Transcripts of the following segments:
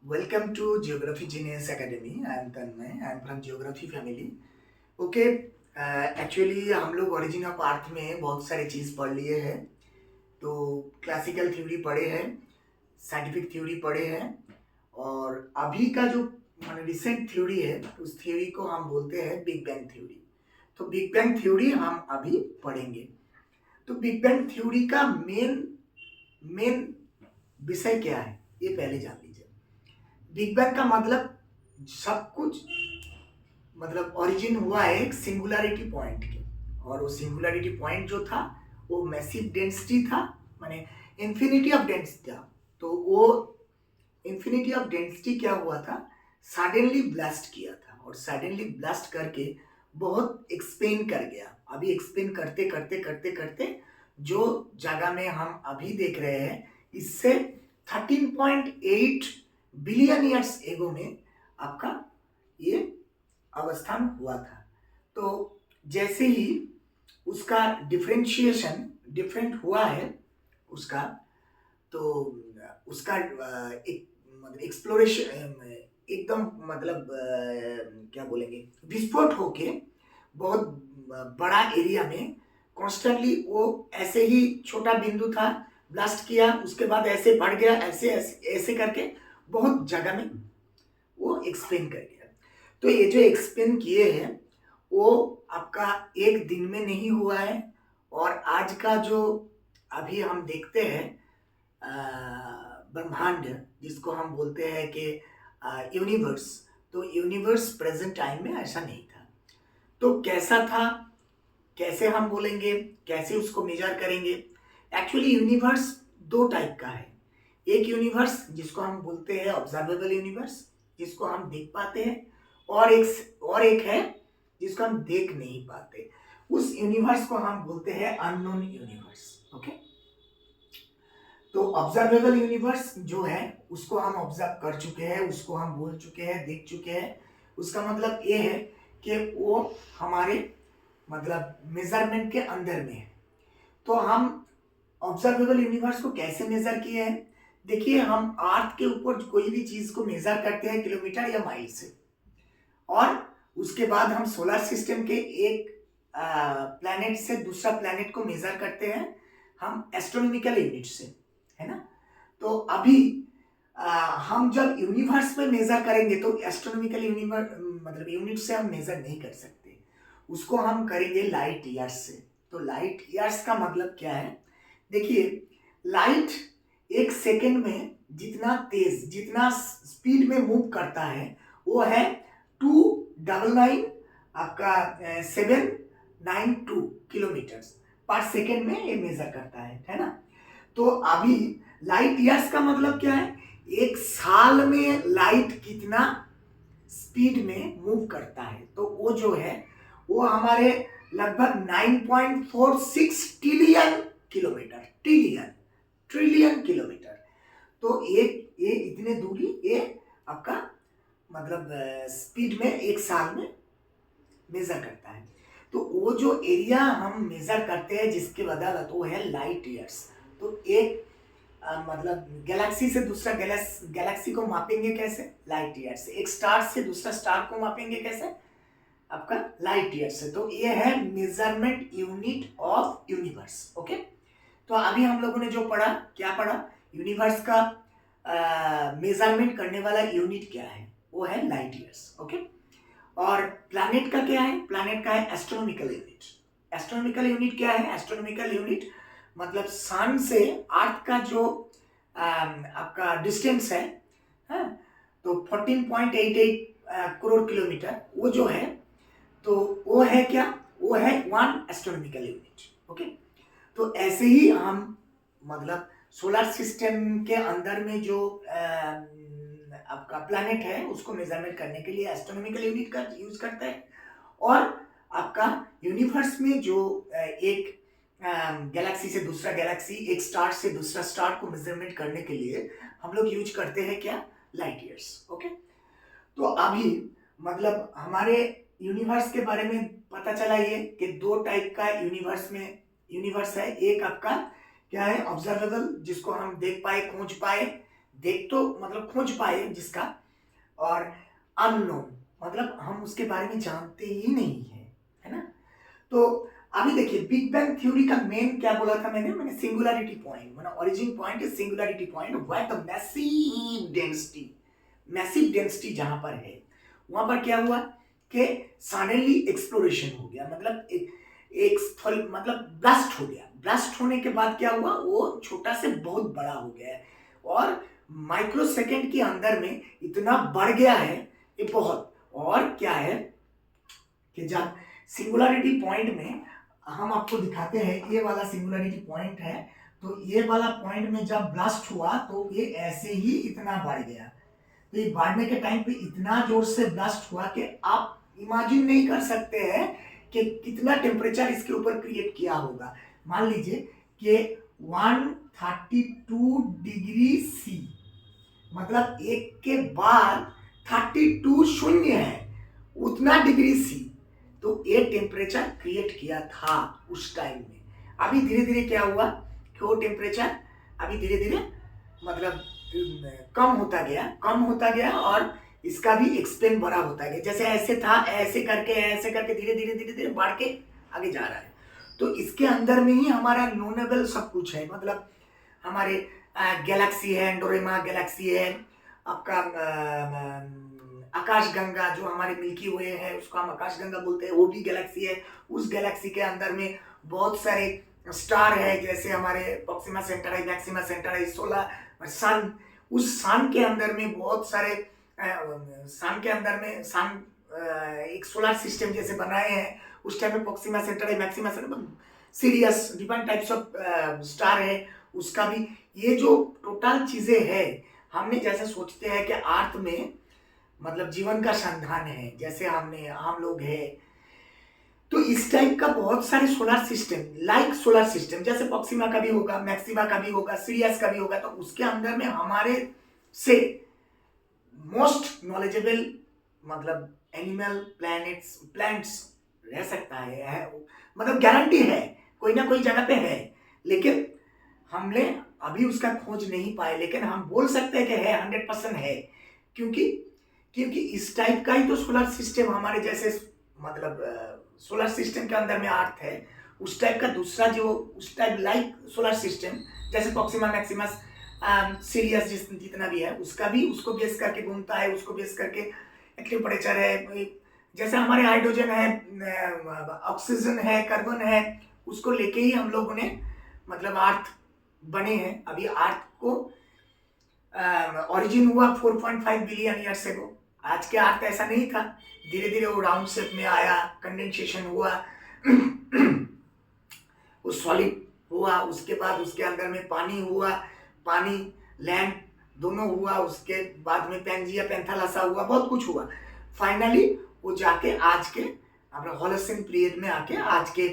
Welcome to Geography Genius Academy. I am Tanmay. I am from Geography family. Okay, actually हम लोग origin of earth में बहुत सारी चीज़ पढ़ लिए हैं. तो क्लासिकल थ्योरी पढ़े हैं, साइंटिफिक थ्योरी पढ़े हैं, और अभी का जो रिसेंट थ्योरी है उस थ्योरी को हम बोलते हैं बिग बैंग थ्योरी. तो बिग बैंग थ्योरी हम अभी पढ़ेंगे. तो बिग बैंग थ्योरी का मेन मेन विषय क्या है ये पहले जान लीजिए. बिग बैंग का मतलब सब कुछ ओरिजिन हुआ है एक सिंगुलरिटी पॉइंट के, और वो सिंगुलरिटी पॉइंट जो था वो मैसिव डेंसिटी था, माने इंफिनिटी ऑफ डेंसिटी था. तो वो इंफिनिटी ऑफ डेंसिटी क्या हुआ था, सडनली ब्लास्ट किया था, और सडनली ब्लास्ट करके बहुत एक्सपेंड कर गया. अभी एक्सपेंड करते करते करते करते जो जगह में हम अभी देख रहे हैं, इससे 13.8 बिलियन ईयर्स एगो में आपका ये अवस्थान हुआ था. तो जैसे ही उसका डिफरेंशिएशन डिफरेंट हुआ है उसका, तो उसका एक एक्सप्लोरेशन एकदम क्या बोलेंगे, विस्फोट होके बहुत बड़ा एरिया में कॉन्स्टेंटली वो ऐसे ही छोटा बिंदु था, ब्लास्ट किया, उसके बाद ऐसे बढ़ गया, ऐसे ऐसे ऐसे करके बहुत जगह में वो एक्सपेंड कर गया. तो ये जो एक्सपेंड किए हैं वो आपका एक दिन में नहीं हुआ है. और आज का जो अभी हम देखते हैं ब्रह्मांड, जिसको हम बोलते हैं कि यूनिवर्स, तो यूनिवर्स प्रेजेंट टाइम में ऐसा नहीं था. तो कैसा था, कैसे हम बोलेंगे, कैसे उसको मेजर करेंगे. एक्चुअली यूनिवर्स दो टाइप का है. एक यूनिवर्स जिसको हम बोलते हैं ऑब्जर्वेबल यूनिवर्स, जिसको हम देख पाते हैं, और एक है जिसको हम देख नहीं पाते. उस यूनिवर्स को हम बोलते हैं अननोन यूनिवर्स. ओके, तो ऑब्जर्वेबल यूनिवर्स जो है उसको हम ऑब्जर्व कर चुके हैं, उसको हम बोल चुके हैं, देख चुके हैं. उसका मतलब ये है कि वो हमारे मेजरमेंट के अंदर में है. तो हम ऑब्जर्वेबल यूनिवर्स को कैसे मेजर किए हैं, देखिए, हम अर्थ के ऊपर कोई भी चीज को मेजर करते हैं किलोमीटर या माइल से, और उसके बाद हम सोलर सिस्टम के एक प्लैनेट से दूसरा प्लैनेट को मेजर करते हैं हम एस्ट्रोनॉमिकल यूनिट से, है ना. तो अभी हम जब यूनिवर्स में मेजर करेंगे तो एस्ट्रोनॉमिकल यूनिवर्स यूनिट से हम मेजर नहीं कर सकते, उसको हम करेंगे लाइट ईयर्स से. तो लाइट ईयर्स का मतलब क्या है, देखिए, लाइट एक सेकेंड में जितना तेज, जितना स्पीड में मूव करता है वो है 299 आपका 792 किलोमीटर पर सेकेंड में ये मेजर करता है ना. तो अभी लाइट ईयर्स का मतलब क्या है, एक साल में लाइट कितना स्पीड में मूव करता है, तो वो जो है वो हमारे लगभग 9.46 trillion kilometre, trillion trillion kilometre. तो एक ये इतने दूरी ये आपका स्पीड में एक साल में मेजर करता है. तो वो जो एरिया हम मेजर करते हैं जिसके बदौलत वो है लाइट ईयर्स. तो एक गैलेक्सी से दूसरा गैलेक्सी को मापेंगे कैसे, लाइट ईयर से. एक स्टार से दूसरा स्टार को मापेंगे कैसे, आपका लाइट ईयर से. तो ये है measurement unit of universe. Okay, तो अभी हम लोगों ने जो पढ़ा, क्या पढ़ा, यूनिवर्स का मेजरमेंट करने वाला यूनिट क्या है, वो है लाइट ईयर्स. ओके, और प्लैनेट का क्या है, प्लैनेट का है एस्ट्रोनॉमिकल यूनिट. एस्ट्रोनॉमिकल यूनिट क्या है, एस्ट्रोनॉमिकल यूनिट मतलब सन से अर्थ का जो आपका डिस्टेंस है, हाँ, तो 14.88 करोड़ किलोमीटर, वो जो है, तो वो है क्या, वो है 1 एस्ट्रोनॉमिकल यूनिट. ओके, तो ऐसे ही हम सोलर सिस्टम के अंदर में जो आपका प्लैनेट है उसको मेजरमेंट करने के लिए एस्ट्रोनॉमिकल यूनिट का यूज करते हैं. और आपका यूनिवर्स में जो एक गैलेक्सी से दूसरा गैलेक्सी, एक स्टार से दूसरा स्टार को मेजरमेंट करने के लिए हम लोग यूज करते हैं क्या, लाइट ईयर्स. ओके, तो अभी हमारे यूनिवर्स के बारे में पता चला ये कि दो टाइप का यूनिवर्स है. एक आपका क्या है, ऑब्जर्वेबल, जिसको हम देख पाए, खोज पाए, देख तो मतलब खोज पाए जिसका, और अननोन मतलब हम उसके बारे में जानते ही नहीं है ना। तो अभी देखिए बिग बैंग थ्योरी का मेन क्या बोला था मैंने सिंगुलरिटी पॉइंट, मतलब origin point is singularity point where the massive density जहां पर है वहां पर क्या हुआ कि सडनली एक्सप्लोरेशन हो गया, मतलब एक स्थल मतलब ब्लास्ट हो गया। ब्लास्ट होने के बाद क्या हुआ, वो छोटा से बहुत बड़ा हो गया है और माइक्रो सेकेंड के अंदर में इतना बढ़ गया है ये बहुत। और क्या है कि जब सिंगुलरिटी पॉइंट में हम आपको दिखाते हैं, ये वाला सिंगुलरिटी पॉइंट है, तो ये वाला पॉइंट में जब ब्लास्ट हुआ तो ये ऐसे ही इतना बढ़ गया। तो ये बढ़ने के टाइम पे इतना जोर से ब्लास्ट हुआ कि आप इमेजिन नहीं कर सकते हैं कि कितना टेम्परेचर इसके ऊपर क्रिएट किया होगा। मान लीजिए कि 132 डिग्री सी, मतलब एक के बाद 32 शून्य है उतना डिग्री सी, तो ये टेम्परेचर क्रिएट किया था उस टाइम में। अभी धीरे धीरे क्या हुआ कि वो टेम्परेचर अभी धीरे धीरे मतलब कम होता गया और इसका भी एक्सपेंड बड़ा होता गया। जैसे ऐसे था ऐसे करके धीरे धीरे धीरे धीरे बढ़ के आगे जा रहा है। तो इसके अंदर में ही हमारा नोनेबल सब कुछ है, मतलब हमारे गैलेक्सी है, एंडोरेमा गैलेक्सी है, आपका आकाश गंगा जो हमारे मिल्की वे है उसको हम आकाश गंगा बोलते हैं, वो भी गैलेक्सी है। उस गैलेक्सी के अंदर में बहुत सारे स्टार है, जैसे हमारे प्रोक्सिमा सेंटारी, मैक्सिमा सेंटारी, सोलर सन। उस सन के अंदर में बहुत सारे सन के अंदर में सन एक सोलर सिस्टम जैसे बनाए हैं। उस टाइम में Proxima Centauri, Maxima Centauri, Sirius different types of star है उसका भी। ये जो टोटल चीजें है, हमने जैसे सोचते हैं कि अर्थ में मतलब जीवन का संधान है, जैसे हम लोग है, तो इस टाइप का बहुत सारे solar system, like solar system जैसे प्रोक्सिमा का भी होगा, मैक्सिमा का भी होगा, सीरियस का भी होगा। तो उसके अंदर में हमारे से मोस्ट नॉलेजेबल मतलब एनिमल प्लांट्स रह सकता है, मतलब गारंटी है कोई ना कोई जगह पे है, लेकिन हमने अभी उसका खोज नहीं पाए। लेकिन हम बोल सकते हैं कि है, 100% है, क्योंकि क्योंकि इस टाइप का ही तो सोलर सिस्टम हमारे जैसे मतलब सोलर सिस्टम के अंदर में अर्थ है, उस टाइप का दूसरा जो उस टाइप लाइक सोलर सिस्टम जैसे प्रोक्सिमा, मैक्सिमस, सीरियस जितना भी है उसका भी उसको बेस करके घूमता है, उसको बेस करके टेम्परेचर है। जैसे हमारे हाइड्रोजन है, ऑक्सीजन है, कार्बन है, उसको लेके ही हम लोगों ने मतलब अर्थ बने हैं। अभी अर्थ को ओरिजिन हुआ 4.5 बिलियन ईयर्स एगो। आज के अर्थ ऐसा नहीं था, धीरे धीरे वो राउंड शेप में आया, कंडेंसेशन हुआ वो सॉलिड हुआ, उसके बाद उसके अंदर में पानी हुआ, पानी लैंड दोनों हुआ, उसके बाद में पैंजिया पैंथालासा हुआ, बहुत कुछ हुआ। फाइनली वो जाके आज के अपने होलोसिन पीरियड में आके आज के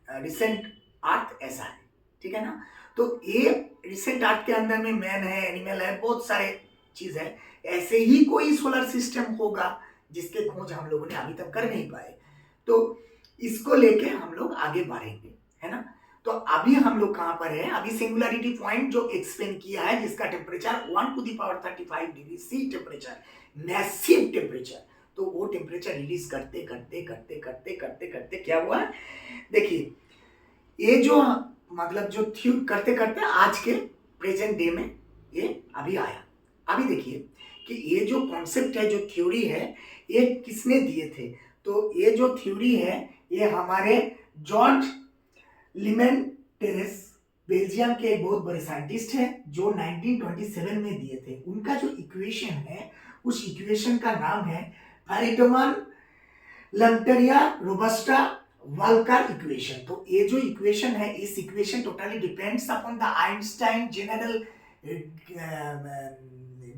रिसेंट अर्थ ऐसा है, ठीक है ना। तो ये रिसेंट अर्थ के अंदर में मैन है, एनिमल है, बहुत सारे चीज है। ऐसे ही कोई सोलर सिस्टम होगा जिसके खोज हम लोगों ने अभी तक कर नहीं पाए, तो इसको लेके हम लोग आगे बढ़ेंगे, है ना। तो अभी हम लोग कहां पर है, अभी सिंगुलरिटी पॉइंट जो एक्सपेंड किया है जिसका temperature 1⁵ degree C temperature, massive temperature, तो वो टेम्परेचर रिलीज करते करते करते करते करते करते क्या हुआ, देखिए ये जो मतलब जो करते करते आज के प्रेजेंट डे में ये अभी आया। अभी देखिए कि ये जो कॉन्सेप्ट है, जो थ्योरी है, ये किसने दिए थे, तो ये जो थ्योरी है ये हमारे जॉर्ज लिमेन टेरेस बेल्जियम के एक बहुत बड़े साइंटिस्ट है जो 1927 में दिए थे। उनका जो इक्वेशन है उस इक्वेशन का नाम है फैराडे लैम्पेरिया रोबस्टा वाल्कर इक्वेशन। तो ये जो इक्वेशन है, इस equation totally depends upon the Einstein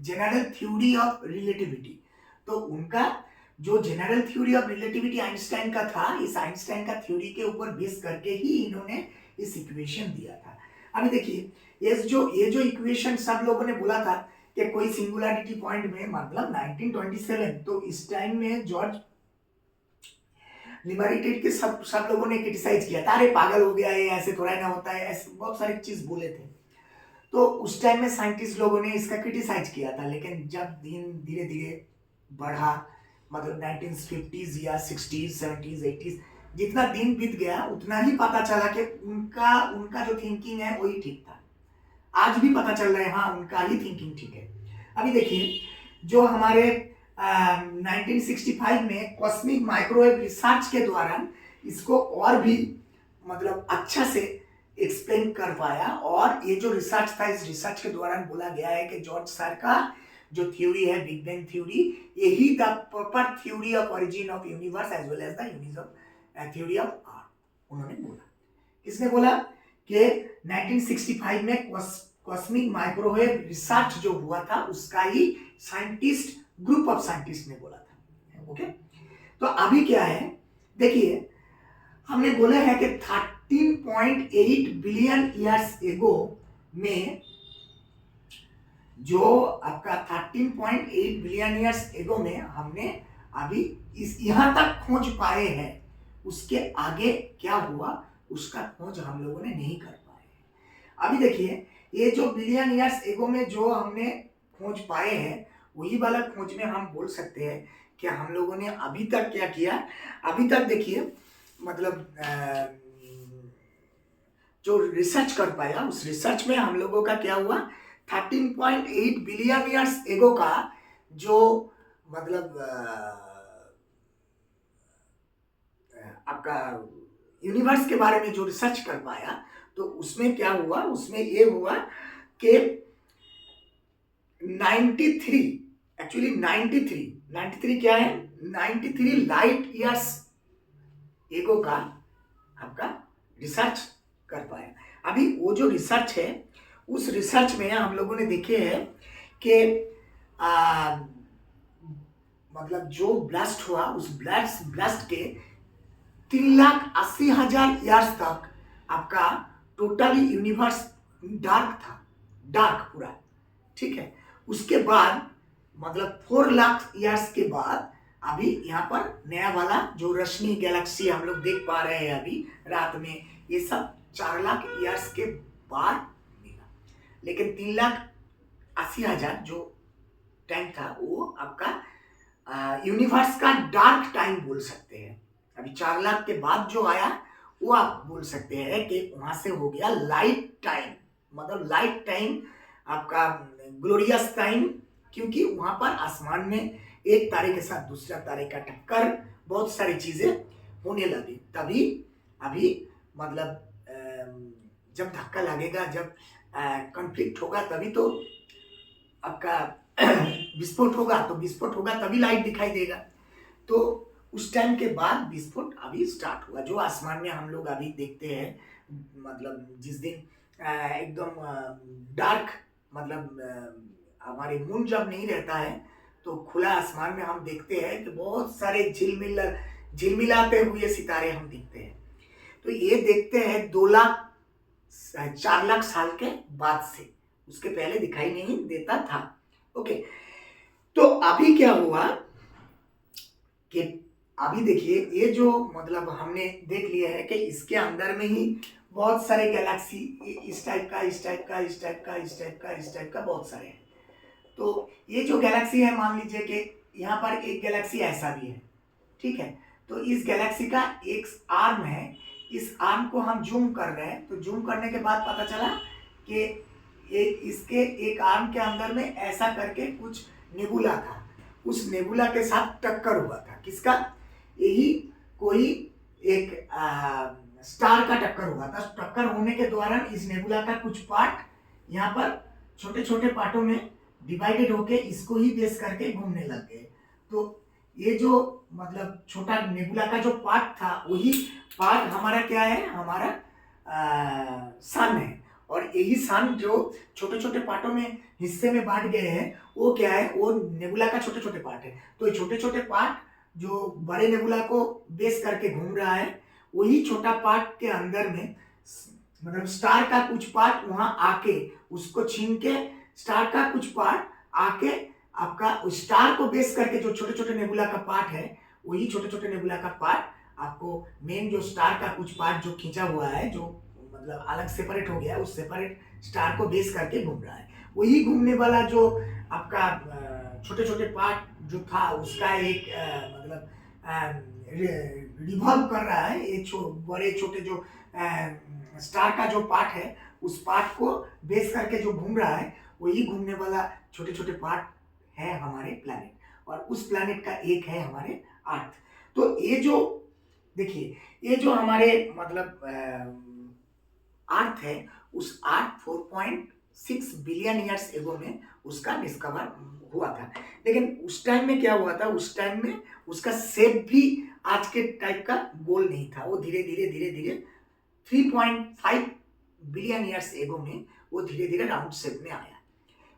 general theory of relativity. तो उनका जो general theory of relativity Einstein का था, इस आइंस्टाइन का थ्योरी के ऊपर बेस करके ही इन्होंने इस इक्वेशन दिया था। अभी देखिए ये जो इक्वेशन सब लोगों ने बोला था कि कोई सिंगुलरिटी पॉइंट में, मतलब 1927, तो इस टाइम में जॉर्ज लिबरेटेड के सब लोगों ने क्रिटिसाइज किया था, अरे पागल हो गया है, ऐसे थोड़ा ना होता है, ऐसे बहुत सारी चीज बोले थे। तो उस टाइम में साइंटिस्ट लोगों ने इसका क्रिटिसाइज किया था, लेकिन जब दिन धीरे धीरे बढ़ा, मतलब 1950s या 60s 70s 80s, जितना दिन बीत गया उतना ही पता चला कि उनका उनका जो थिंकिंग है वही ठीक था। आज भी पता चल रहा है हाँ उनका ही थिंकिंग ठीक है। अभी देखिए जो हमारे 1965 में कॉस्मिक माइक्रोवेव रिसर्च के दौरान इसको और भी मतलब अच्छा से एक्सप्लेन कर पाया, और ये जो रिसर्च था इस रिसर्च के दौरान बोला गया है कि जॉर्ज सर का जो थ्योरी है बिग बैंग थ्योरी, यही the proper theory of origin of universe as well as the theory of art उन्होंने बोला। किसने बोला कि 1965 में कॉस्मिक माइक्रोवेव रिसर्च जो हुआ था उसका ही साइंटिस्ट ग्रुप ऑफ साइंटिस्ट ने बोला था। ओके, तो अभी क्या है देखिए, हमने बोले हैं कि 13.8 बिलियन ईयर्स एगो में, जो आपका 13.8 बिलियन ईयर्स एगो में हमने अभी इस यहां तक खोज पाए हैं, उसके आगे क्या हुआ उसका खोज हम लोगों ने नहीं कर पाए। अभी देखिए ये जो बिलियन ईयर्स एगो में जो हमने खोज पाए हैं वही वाला खोज में हम बोल सकते हैं कि हम लोगों ने अभी तक क्या किया। अभी तक देखिए मतलब जो रिसर्च कर पाया उस रिसर्च में हम लोगों का क्या हुआ, 13.8 बिलियन ईयर्स एगो का जो मतलब आपका यूनिवर्स के बारे में जो रिसर्च कर पाया, तो उसमें क्या हुआ, उसमें ये हुआ कि 93 एक्चुअली 93 क्या है, 93 लाइट ईयर्स एगो का आपका रिसर्च कर पाया। अभी वो जो रिसर्च है उस रिसर्च में हम लोगों ने देखे हैं कि मतलब जो ब्लास्ट हुआ उस ब्लास्ट के 3,80,000 ईयर्स तक आपका टोटली यूनिवर्स डार्क था, डार्क पूरा, ठीक है। उसके बाद मतलब 4 लाख ईयर्स के बाद अभी यहाँ पर नया वाला जो रश्मि गैलेक्सी हम लोग देख पा रहे हैं अभी रात में, ये सब 4 लाख ईयर्स के बाद मिला। लेकिन 3,80,000 जो टाइम था वो आपका यूनिवर्स का डार्क टाइम बोल सकते हैं। अभी 4 लाख के बाद जो आया वो आप बोल सकते हैं कि वहां से हो गया लाइट टाइम, मतलब लाइट टाइम आपका ग्लोरियस टाइम, क्योंकि वहां पर आसमान में एक तारे के साथ दूसरा तारे का टक्कर, बहुत सारी चीजें होने लगी। तभी अभी मतलब जब धक्का लगेगा, जब कॉन्फ्लिक्ट होगा तभी तो आपका विस्फोट होगा, तो विस्फोट होगा तभी लाइट दिखाई देगा। तो उस टाइम के बाद विस्फोट अभी स्टार्ट हुआ, जो आसमान में हम लोग अभी देखते हैं। मतलब जिस दिन एकदम डार्क मतलब हमारे मून जब नहीं रहता है तो खुला आसमान में हम देखते हैं कि बहुत सारे झिलमिलाते हुए सितारे हम देखते हैं। तो ये देखते हैं 4 लाख साल के बाद से, उसके पहले दिखाई नहीं देता था। ओके, तो अभी क्या हुआ कि अभी देखिए ये जो मतलब हमने देख लिया है कि इसके अंदर में ही बहुत सारे गैलेक्सी इस टाइप का, इस टाइप का, इस टाइप का, इस टाइप का, इस टाइप का बहुत सारे हैं। तो ये जो गैलेक्सी है, मान लीजिए कि यहाँ पर एक गैलेक्सी ऐसा भी है, ठीक है। तो इस गैलेक्सी का एक आर्म है, इस आर्म को हम जूम कर रहे हैं, तो जूम करने के बाद पता चला कि ये इसके एक आर्म के अंदर में ऐसा करके कुछ नेबुला था, उस नेबुला के साथ टक्कर हुआ था। किसका, यही कोई एक स्टार का टक्कर हुआ था। टक्कर होने के दौरान इस नेबुला का कुछ पार्ट यहाँ पर छोटे छोटे पार्टों में डिवाइडेड होके इसको ही बेस करके घूमने लग गए। तो ये जो मतलब छोटा नेबुला का जो पार्ट था वही पार्ट हमारा क्या है, हमारा सन है। और यही सन जो छोटे छोटे पार्टों में हिस्से में बांट गए हैं वो क्या है, वो नेबुला का छोटे छोटे पार्ट है। तो ये छोटे छोटे पार्ट जो बड़े नेबुला को बेस करके घूम रहा है, वही छोटा पार्ट के अंदर में मतलब स्टार का कुछ पार्ट वहां आके उसको छीन के स्टार का कुछ पार्ट आके आपका स्टार को बेस करके जो छोटे छोटे नेबुला का पार्ट है, वही छोटे छोटे नेबुला का पार्ट आपको मेन जो स्टार का कुछ पार्ट जो खींचा हुआ है, जो मतलब अलग सेपरेट हो गया, उस सेपरेट स्टार को बेस करके घूम रहा है। वही घूमने वाला जो आपका छोटे छोटे पार्ट जो था उसका एक मतलब रिवॉल्व कर रहा है, ये बड़े छोटे जो स्टार का जो पार्ट है उस पार्ट को बेस करके जो घूम रहा है वही घूमने वाला छोटे छोटे पार्ट है हमारे प्लैनेट, और उस प्लैनेट का एक है हमारे अर्थ। तो ये जो देखिए, ये जो हमारे मतलब अर्थ है, उस अर्थ 4.6 बिलियन ईयर्स एगो में उसका डिस्कवर हुआ था। लेकिन उस टाइम में क्या हुआ था, उस टाइम में उसका शेप भी आज के टाइप का गोल नहीं था, वो धीरे धीरे 3.5 बिलियन ईयर्स एगो में वो धीरे धीरे राउंड शेप में आया।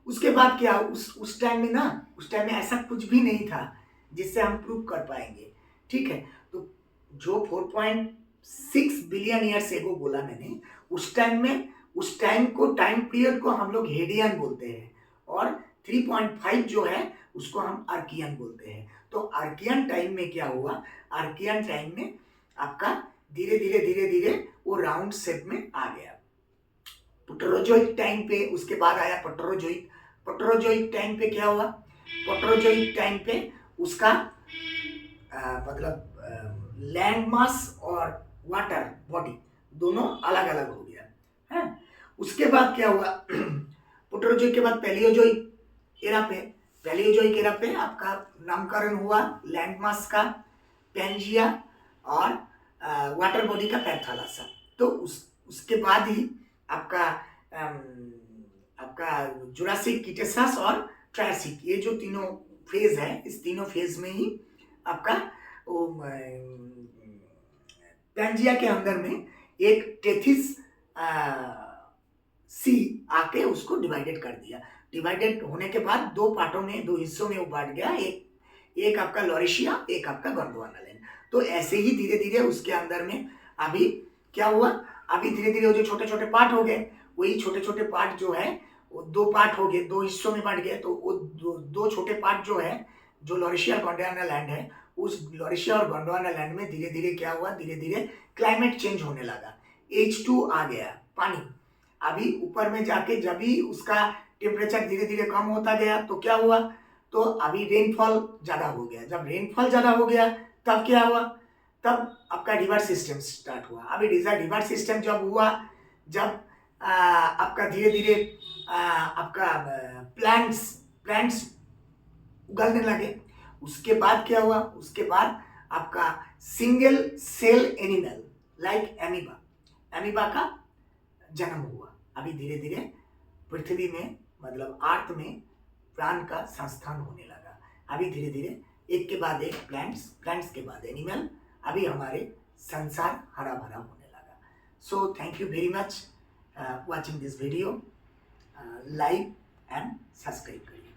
उसके बाद क्या, उस टाइम में ना, उस टाइम में ऐसा कुछ भी नहीं था जिससे हम प्रूव कर पाएंगे, ठीक है। तो जो 4.6 बिलियन ईयर्स एगो बोला मैंने, उस टाइम में, उस टाइम को, टाइम पीरियड को हम लोग हेडियन बोलते हैं, और 3.5 जो है उसको हम आर्कियन बोलते हैं। तो आर्कियन टाइम में क्या हुआ, आर्कियन टाइम में आपका धीरे धीरे वो राउंड शेप में आ गया। प्रोटोजोइक टाइम पे उसके बाद आया प्रोटोजोइक। प्रोटोजोइक टाइम पे क्या हुआ, प्रोटोजोइक टाइम पे उसका मतलब लैंड मास और वाटर बॉडी दोनों अलग अलग हो गया है। उसके बाद क्या हुआ, प्रोटोजोइक के बाद पैलियोजोइक एरा पे, पैलियोजोइक एरा पे आपका नामकरण हुआ लैंड मास का पैंजिया और वाटर बॉडी का पैंथालासा। तो उसके बाद ही आपका आपका जुरासिक, क्रीटेशियस और ट्रायसिक, ये जो तीनों फेज है, इस तीनों फेज में ही आपका वो पैंजिया के अंदर में एक टेथिस सी आके उसको डिवाइडेड कर दिया। डिवाइडेड होने के बाद दो पार्टों में, दो हिस्सों में वो बांट गया, एक आपका लॉरेशिया, एक आपका गोंडवाना लैंड। तो ऐसे ही धीरे धीरे उसके अंदर में अभी क्या हुआ, अभी धीरे धीरे वो जो छोटे छोटे पार्ट हो गए, वही छोटे छोटे पार्ट जो है वो दो पार्ट हो गए, दो हिस्सों में बांट गए। तो वो दो छोटे पार्ट जो है, जो लॉरेशिया और गोंडवाना लैंड है, उस लॉरेशिया और गोंडवाना लैंड में धीरे धीरे क्या हुआ, धीरे धीरे क्लाइमेट चेंज होने लगा, H2 आ गया, पानी। अभी ऊपर में जाके जब भी उसका टेम्परेचर धीरे धीरे कम होता गया तो क्या हुआ, तो अभी रेनफॉल ज़्यादा हो गया। जब रेनफॉल ज़्यादा हो गया तब क्या हुआ, तब आपका रिवर सिस्टम स्टार्ट हुआ। अभी रिवर सिस्टम जब हुआ, जब आपका धीरे धीरे आपका प्लांट्स उगलने लगे। उसके बाद क्या हुआ, उसके बाद आपका single cell animal like amoeba का जन्म हुआ। अभी धीरे धीरे पृथ्वी में, मतलब अर्थ में प्राण का संस्थान होने लगा। अभी धीरे धीरे एक के बाद एक प्लांट्स के बाद एनिमल, अभी हमारे संसार हरा भरा होने लगा। So thank you very much watching this video. Like and subscribe करिए।